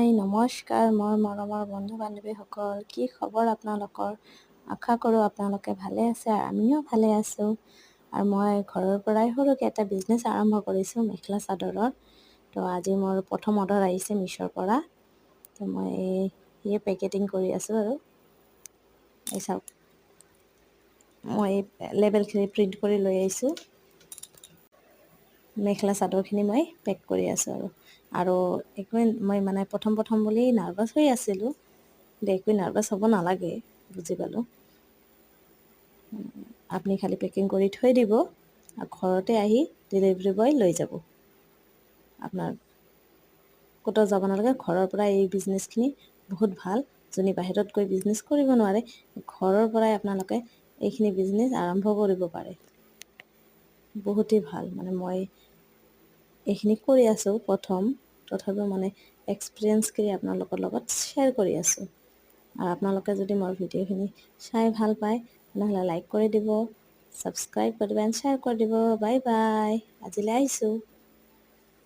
হাই নমস্কাৰ মোৰ মৰমৰ বন্ধু বান্ধৱীসকল, কি খবৰ আপোনালোকৰ? আশা কৰোঁ আপোনালোকে ভালে আছে আৰু আমিও ভালে আছোঁ। আৰু মই ঘৰৰ পৰাই সৰুকৈ এটা বিজনেছ আৰম্ভ কৰিছোঁ মেখেলা চাদৰৰ। তো আজি মোৰ প্ৰথম অৰ্ডাৰ আহিছে মিছ'ৰ পৰা। তো মই এই পেকেটিং কৰি আছোঁ আৰু এই চাওক, মই লেবেলখিনি প্ৰিণ্ট কৰি লৈ আহিছোঁ। মেখেলা চাদৰখিনি মই পেক কৰি আছোঁ আৰু একোৱেই মই মানে প্ৰথম বুলি নাৰ্ভাছ হৈ আছিলোঁ। একোৱেই নাৰ্ভাছ হ'ব নালাগে, বুজি পালোঁ। আপুনি খালি পেকিং কৰি থৈ দিব আৰু ঘৰতে আহি ডেলিভাৰী বয় লৈ যাব। আপোনাৰ ক'তো যাব নালাগে, ঘৰৰ পৰা এই বিজনেছখিনি বহুত ভাল। যোনে বাহিৰত গৈ বিজনেছ কৰিব নোৱাৰে, ঘৰৰ পৰাই আপোনালোকে এইখিনি বিজনেছ আৰম্ভ কৰিব পাৰে। বহুতেই ভাল, মানে মই এইখিনি কৰি আছোঁ প্ৰথম, তথাপিও মানে এক্সপিৰিয়েঞ্চখিনি আপোনালোকৰ লগত শ্বেয়াৰ কৰি আছোঁ। আৰু আপোনালোকে যদি মোৰ ভিডিঅ'খিনি চাই ভাল পায় তেনেহ'লে লাইক কৰি দিব, ছাবস্ক্ৰাইব কৰি দিব, শ্বেয়াৰ কৰি দিব। বাই বাই, আজিলৈ আহিছোঁ।